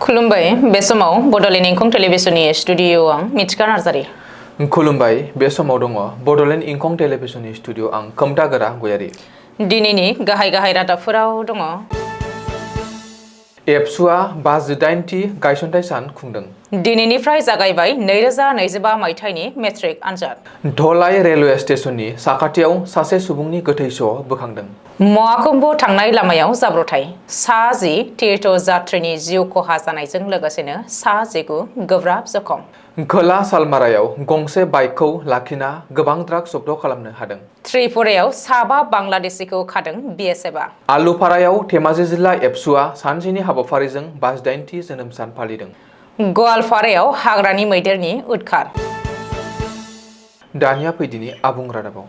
खुलुमबाय बे समाव बडलेण्ड इंखं टेलिभिजननि स्टुडिअ आं मिथिका नार्जारि। खुलुमबाय बे समाव दङ बडलेण्ड इंखं टेलिभिजननि स्टुडिअ आं खोमथागोरा गयारि। दिनैनि गाहाय रादाबफोराव दङ। एबसुआ 58थि गायसनथाइ सान खुंदों। दिनैनिफ्राय जागायबाय 2025 मायथाइनि मेट्रिक आनजाद। धलाई रेलवे स्टेशननि साखाथियाव सासे सुबुंनि गोथै सह बोखांदों। महाकुम्भ थांनाय लामायाव जाब्रबथाय, सा 10 तीर्थ यात्रीनि जिउ खहा जानायजों लोगोसेनो सा 19 गोब्राब जखम। खोला सालमारायाव गंसे बाइकखौ लाखिना गोबां ड्राग्स जब्द खालामनो हादों। त्रिपुरायाव साबा बांलादेशिखौ खादों बिएसएफआ। आलुफारायाव धेमाजि जिल्ला एबसुआ सानसेनि हाबाफारिजों 58थि जोनोम सान फालिदों। गवालपारायाव हाग्रानि मैदेरनि उदखार। दानिया फैदिनि आबुं रादाबाव।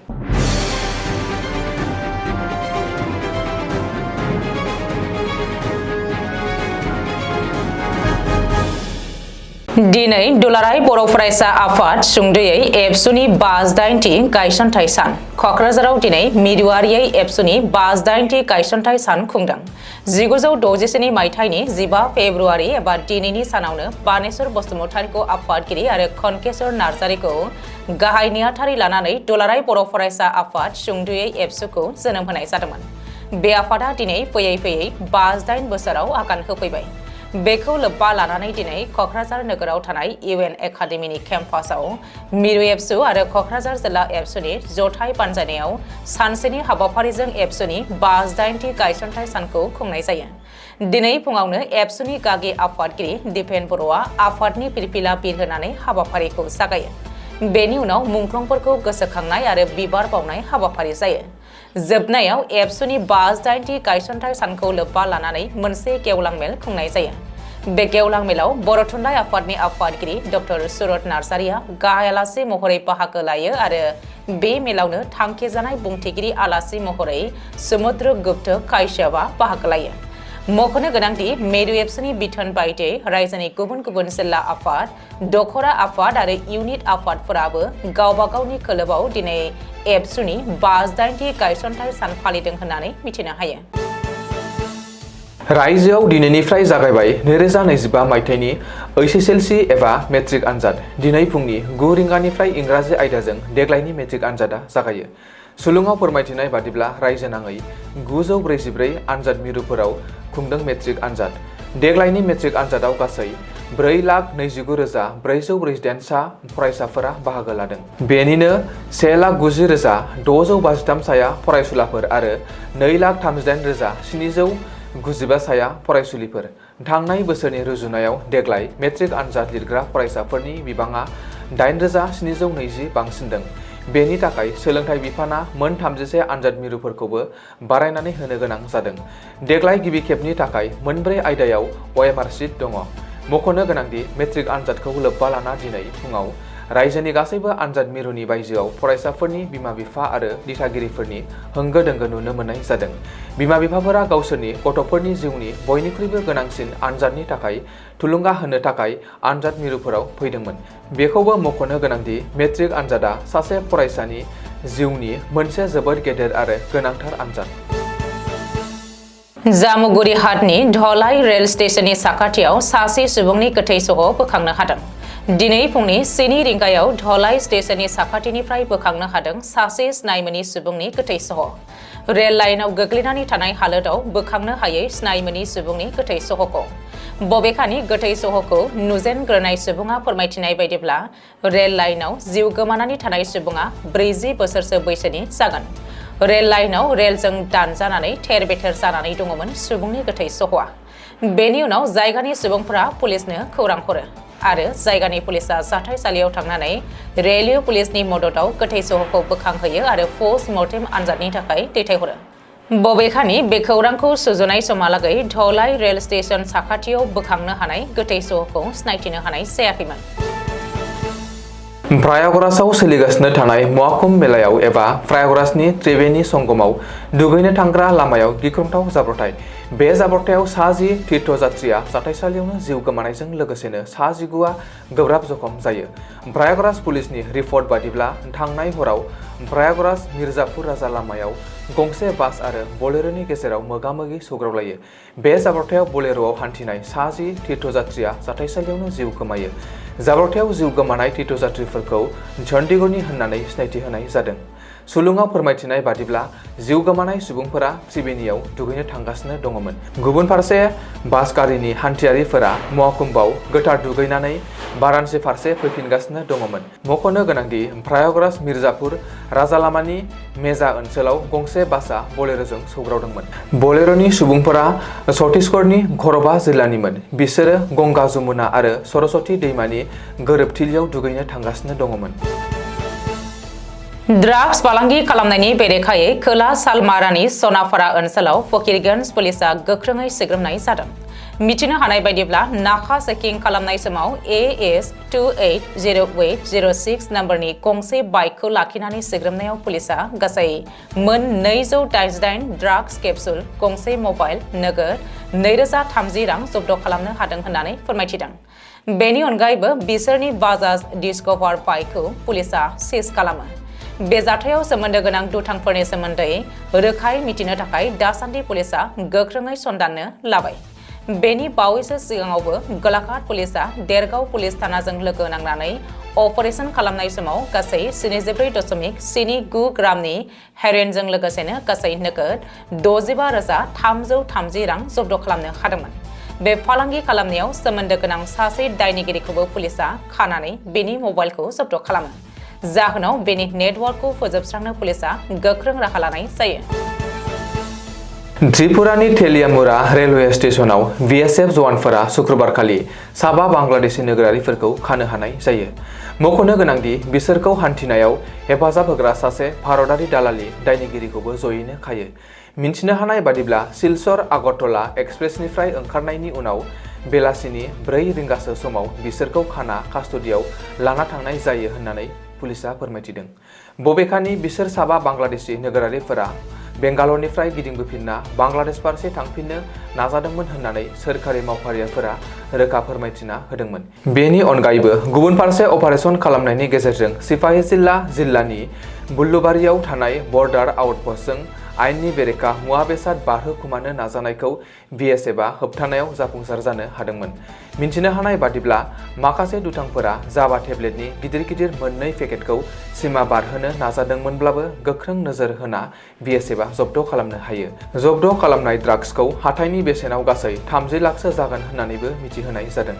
दिनै दुलाराय बर' फरायसा आफाद सुंद'यै एबसुनि 58थि गायसनथाइ सान। क'क्राझाराव दिनै मिरुआरियै एबसुनि 58थि गायसनथाइ सान खुंदों। 1967 मायथाइनि 15 फेब्रुआरि एबा दिनैनि सानावनो बानेश्वर बसुमतारीखौ आफादगिरि आरो खनकेश्वर नार्जारिखौ गाहाय नेहाथारि लानानै दुलाराय बर' फरायसा आफाद सुंद'यै एबसुखौ जोनोम होनाय जादोंमोन। बे आफादा दिनै फैयै 58 बोसोराव आगान होफैबाय। बेखौ लोब्बा लानानै दिनै क'क्राझार नोगोराव थानाय इउएन एकाडेमिनि केम्पासआव मिरु एबसु आरो क'क्राझार जिल्ला एबसुनि जथाइ बानजायनायाव सानसेनि हाबाफारिजों एबसुनि 58थि गायसनथाइ सानखौ खुंनाय जायो। दिनै फुङावनो एबसुनि गागि आफादगिरि दिपेन बर'आ आफादनि फिरफिला बिरहोनानै हाबाफारिखौ जागायो। बेनि उनाव मुंख्लंफोरखौ गोसोखांनाय आरो बिबार बावनाय हाबाफारि जायो। जोबनायाव एबसुनि 58थि गायसनथाइ सानखौ लोब्बा लानानै मोनसे गेवलां मेल खुंनाय जायो। बे गेवलां मेलाव बर' थुनलाइ आफादनि आफादगिरि डक्टर सुरत नार्जारिया गाहाय आलासि महरै बाहागो लायो आरो बे मेलावनो थांखिजानाय बुंथिगिरि आलासि महरै समुद्र गुप्त काश्यपआ बाहागो लायो। मख'नो गोनांदि मेरु एबसुनि बिथोन बायदियै रायजोनि गुबुन गुबुन जिल्ला आफाद, दखरा आफाद आरो इउनिट आफादफोराबो गावबा गावनि खोलोबाव दिनै एबसुनि 58थि गायसनथाइ सान फालिदों होननानै मिथिनो हायो। रायजोआव दिनैनिफ्राय जागायबाय 2025 मायथाइनि ओइचएसएलसि एबा मेट्रिक आनजाद। दिनै फुंनि 9 रिंगानिफ्राय इंराजि आयदाजों देग्लायनि मेट्रिक आनजादा जागायो। सुलुङाव फोरमायथिनाय बादिब्ला रायजो नाङै 944 आनजाद मिरुफोराव खुंदों मेट्रिक आनजाद। देग्लायनि मेट्रिक आनजादाव गासै 4,29,448 सा फरायसाफोरा बाहागो लादों। बेनिनो 1,90,653 साया फरायसुलाफोर आरो 2,38,795 साया फरायसुलिफोर। थांनाय बोसोरनि रुजुनायाव देग्लाय मेट्रिक आनजाद लिरग्रा फरायसाफोरनि बिबाङा 8,720 बांसिनदों। बेनि थाखाय सोलोंथाइ बिफाना मोन 31 आनजाद मिरुफोरखौबो बारायनानै होनो गोनां जादों। देग्लाय गिबि खेबनि थाखाय मोनब्रै आयदायाव OMR सिट दङ। मख'नो गोनांदि मेट्रिक आनजादखौ लोब्बा लाना दिनै फुङाव रायजोनि गासैबो आनजाद मिरुनि बायजोआव फरायसाफोरनि बिमा-बिफा आरो दिथागिरिफोरनि होंगो दोंगो नुनो मोननाय जादों। बिमा-बिफाफोरा गावसोरनि गथ'फोरनि जिउनि बयनिख्रुइबो गोनांसिन आनजादनि थाखाय थुलुंगा होनो थाखाय आनजाद मिरुफोराव फैदोंमोन। बेखौबो मख'नो गोनांदि मेट्रिक आनजादा सासे फरायसानि जिउनि मोनसे जोबोद गेदेर आरो गोनांथार आनजाद। जामुगुरि हाटनि धलाई रेल स्टेशननि साखाथियाव सासे सुबुंनि गोथै सह बोखांनो हादों। दिनै फुंनि 7 रिंगायाव धलाई स्टेशननि साखाथिनिफ्राय बोखांनो हादों सासे सिनायमोनि सुबुंनि गोथै सह। रेल लाइनआव गोग्लैनानै थानाय हालोदाव बोखांनो हायै सिनायमोनि सुबुंनि गोथै सहखौ। बबेखानि गोथै सहखौ नुजेनग्रोनाय सुबुङा फोरमायथिनाय बायदिब्ला रेल लाइनआव जिउ गोमानानै थानाय सुबुङा 40 बोसोरसो बैसोनि जागोन। रेल लाइनआव रेलजों दानजानानै थेर-बेथेर जानानै दङमोन सुबुंनि गोथै सहआ। बेनि उनाव जायगानि सुबुंफोरा पुलिसनो खौरां हरो आरो जायगानि पुलिसा जाथायसालियाव थांनानै रेलवे पुलिसनि मददआव गोथै सहखौ बोखांहोयो आरो पस्ट मर्टेम आनजादनि थाखाय दैथायहरो। बबेखानि बे खौरांखौ सुजुनाय समहालागै धलाई रेल स्टेशन साखाथियाव बोखांनो हानाय गोथै सहखौ सिनायथिनो हानाय जायाखैमोन। प्रयागराजआव सोलिगासिनो थानाय महाकुम्भ मेलायाव एबा प्रयागराजनि त्रिवेणी संगमाव दुगैनो थांग्रा लामायाव गिख्रंथाव जाब्रबथाय। बे जाब्रबथायाव सा 10 तीर्थयात्रीया जाथायसालियावनो जिउ गोमानायजों लोगोसेनो सा 19आ गोब्राब जखम जायो। प्रयागराज पुलिसनि रिपर्ट बादिब्ला थांनाय हराव प्रयागराज मिर्जापुर राजा लामायाव गंसे बास आरो बोलेरोनि गेजेराव मोगा-मोगि सौग्रावलायो। बे जाब्रबथायाव बोलेरोआव हान्थिनाय सा 10 तीर्थयात्रिया जाथायसालियावनो जिउ गोमायो। जाब्रबथायाव जिउ गोमानाय तीर्थयात्रिफोरखौ चंडीगढ़नि होननानै सिनायथि होनाय जादों। सुलुङाव फोरमायथिनाय बादिब्ला जिउ गोमानाय सुबुंफोरा त्रिवेणीयाव दुगैनो थांगासिनो दङमोन। गुबुन फारसे बास गारिनि हान्थियारिफोरा महकुम्बाव गोथार दुगैनानै वाराणसि फारसे फैफिनगासिनो दङमोन। मख'नो गोनांदि प्रयागराज मिर्जापुर राजालामानि मेजा ओनसोलाव गंसे बासआ बोलेरोजों सौग्रावदोंमोन। बोलेरोनि सुबुंफोरा छत्तीसगढ़नि घरबा जिल्लानिमोन। बिसोरो गंगा जमुना आरो सरस्वती दैमानि गोरोबथिलियाव दुगैनो थांगासिनो दङमोन। ड्राग्स फालांगि खालामनायनि बेरेखायै खोला सालमारानि सनाफारा ओनसोलाव फकीरगंज पुलिसा गोख्रोङै सिग्रोमनाय जादों। मिथिनो हानाय बायदिब्ला नाका चेकिं खालामनाय समाव AS 280806 नम्बरनि गंसे बाइकखौ लाखिनानै सिग्रोमनायाव पुलिसा गासै मोन 288 ड्राग्स केप्सुल, गंसे मबाइल, नोगोद 2030 रां जब्द खालामनो हादों होननानै फोरमायथिदों। बेनि अनगायैबो बिसोरनि बाजाज डिस्कभार बाइकखौ पुलिसा सिज खालामो। बे जाथायाव सोमोन्दो गोनां दुथांफोरनि सोमोन्दै रोखायै मिथिनो थाखाय दासान्दि पुलिसा गोख्रोङै सन्धाननो लाबाय। बेनि बावैसो सिगाङावबो गलाघाट पुलिसा देरगाव पुलिस थानाजों लोगो नांनानै अपारेशन खालामनाय समाव गासै 74.79 ग्रामनि हेर'इनजों लोगोसेनो गासै नोगोद 65,330 रां जब्द खालामनो हादोंमोन। बे फालांगि खालामनायाव सोमोन्दो गोनां सासे दायनिगिरिखौबो पुलिसा खानानै बेनि मबाइलखौ जब्द खालामो। जाहोनाव बेनि नेटवर्कखौ फोजोबस्रांनो पुलिसा गोख्रों राहा लानाय जायो। त्रिपुरानि तेलियामुरा रेलवे स्टेशनाव BSF जवानफोरा शुक्रबारखालि साबा बांलादेशी नोगोरारिफोरखौ खानो हानाय जायो। मख'नो गोनांदि बिसोरखौ हान्थिनायाव हेफाजाब होग्रा सासे भारतारि दालालि दायनिगिरिखौबो जयैनो खायो। मिन्थिनो हानाय बादिब्ला सिलचर आगरतला एक्सप्रेसनिफ्राय ओंखारनायनि उनाव बेलासिनि 4 रिंगासो समाव बिसोरखौ खाना कास्टडियाव लाना थांनाय जायो होननानै पुलिसा फोरमायथिदों। बबेखानि बिसोर साबा बांलादेशी नोगोरारिफोरा बेंगालरनिफ्राय गिदिंबोफिनना बांलादेश फारसे थांफिननो नाजादोंमोन होननानै सोरखारि मावफारियाफोरा रोखा फोरमायथिना होदोंमोन। बेनि अनगायैबो गुबुन फारसे अपारेशन खालामनायनि गेजेरजों सिपाहीजिल्ला जिल्लानि बुल्लुबारियाव थानाय बर्डार आउटपस्टजों आयेननि बेरेखा मुवा बेसाद बारहोखुमानो नाजानायखौ BSFआ होबथानायाव जाफुंसार जानो हादोंमोन। मिन्थिनो हानाय बादिब्ला माखासे दुथांफोरा जावा टेब्लेटनि गिदिर मोननै पेकेटखौ सीमा बारहोनो नाजादोंमोनब्लाबो गोख्रों नोजोर होना BSFआ जब्द खालामनो हायो। जब्द खालामनाय ड्राग्सखौ हाथाइनि बेसेनाव गासै 30 लाखसो जागोन होननानैबो मिथिहोनाय जादों।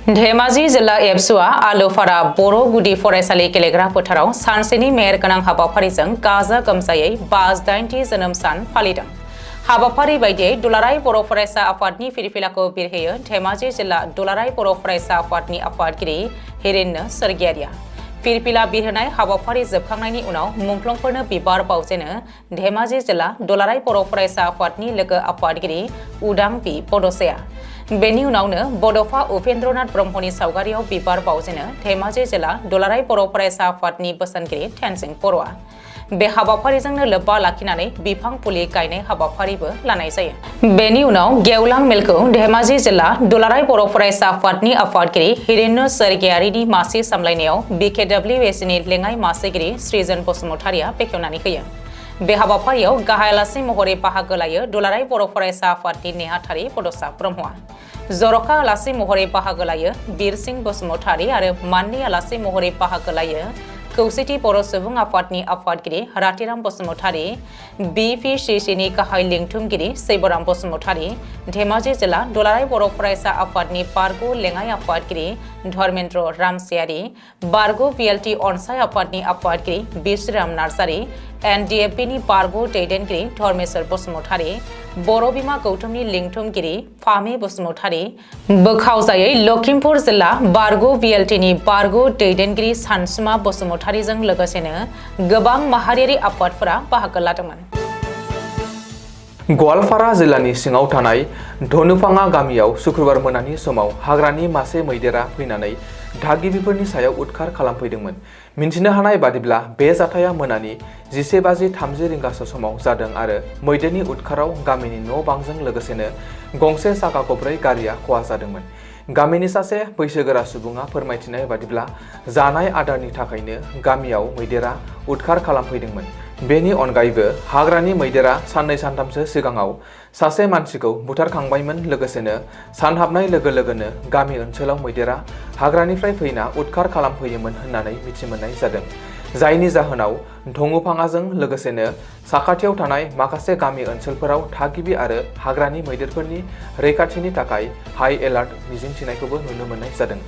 धेमाजि जिल्ला एबसुआ आलुफारा बर' गुदि फरायसालि गेलेग्रा फोथाराव सानसेनि मेहेर गोनां हाबाफारिजों गाजा गोमजायै 58थि जोनोम सान फालिदों। हाबाफारि बायदियै दुलाराय बर' फरायसा आफादनि फिरफिलाखौ बिरहोयो धेमाजि जिल्ला दुलाराय बर' फरायसा आफादनि आफादगिरि हिरेन्य सरगियारिया। फिरफिला बिरहोनाय हाबाफारि जोबखांनायनि उनाव मुंख्लंफोरनो बिबार बावजेनो धेमाजि जिल्ला दुलाराय बर' फरायसा आफादनि लोगो आफादगिरि उदां पि बड'साया। बेनि उनावनो बड'फा उपेन्द्रनाथ ब्रह्मनि सावगारियाव बिबार बावजेनो धेमाजि जिल्ला दुलाराय बर' फरायसा आफादनि बोसोनगिरि टेनसिं बर'आ। बे हाबाफारिजोंनो लोब्बा लाखिनानै बिफां फुलि गायनाय हाबाफारिबो लानाय जायो। बेनि उनाव गेवलां मेलखौ धेमाजि जिल्ला दुलाराय बर' फरायसा आफादनि आफादगिरि हिरेन्य सरगियारिनि मासि सामलायनायाव BKWSनि लेङाइ मासिगिरि सृजन बसुमतारिया बेखेवनानै होयो। बे हाबाफारियाव गाहाय आलासि महरै बाहागो लायो दुलाराय बर' फरायसा आफादनि नेहाथारि बड'सा ब्रह्मआ। जर'खा आलासि महरै बाहागो लायो बिरसिं बसुमतारि आरो माननि आलासि महरै बाहागो लायो खौसेथि बर' सुबुं आफादनि आफादगिरि रातिराम बसुमतारि, BPCCनि गाहाय लिंथुमगिरि शैबराम बसुमतारि, धेमाजि जिल्ला दुलाराय बर' फरायसा आफादनि बारग' लेङाइ आफादगिरि धर्मेन्द्र रामसियारि, बारग' VLT अनसाय आफादनि आफादगिरि बिश्रीराम नार्जारि, NDFBनि बारग' दैदेनगिरि धर्मेश्वर बसुमतारि, बर' बिमा गौतमनि लिंथुमगिरि फामे बसुमतारि, बोखावजायै लखिमपुर जिल्ला बारग' VLTनि बारग' दैदेनगिरि सानसुमा बसुमतारिजों लोगोसेनो गोबां माहारियारि आफादफोरा बाहागो लादोंमोन। गवालपारा जिल्लानि सिङाव थानाय धनुफाङा गामियाव शुक्रबार मोनानि समाव हाग्रानि मासे मैदेरा फैनानै थागिबिफोरनि सायाव उदखार खालामफैदोंमोन। मिन्थिनो हानाय बादिब्ला बे जाथाया मोनानि 11:30 रिंगासो समाव जादों आरो मैदेरनि उदखाराव गामिनि न' बांजों लोगोसेनो गंसे साखा खबब्रै गारिया खहा जादोंमोन। गामिनि सासे बैसोगोरा सुबुङा फोरमायथिनाय बादिब्ला जानाय आदारनि थाखायनो गामियाव मैदेरा उदखार खालामफैदोंमोन। बेनि अनगायैबो हाग्रानि मैदेरा साननै सानथामसो सिगाङाव सासे मानसिखौ बुथारखांबायमोन। लोगोसेनो सानहाबनाय लोगो लोगोनो गामि ओनसोलाव मैदेरा हाग्रानिफ्राय फैना उदखार खालामफैयोमोन होननानै मिथिमोननाय जादों। जायनि जाहोनाव धङुफाङाजों लोगोसेनो साखाथियाव थानाय माखासे गामि ओनसोलफोराव थागिबि आरो हाग्रानि मैदेरफोरनि रैखाथिनि थाखाय हाई एलार्ट मिजिंथिनायखौबो नुनो मोननाय जादों।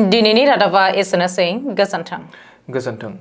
दिनैनि रादाबा एसेनोसै। गोजोन्थों।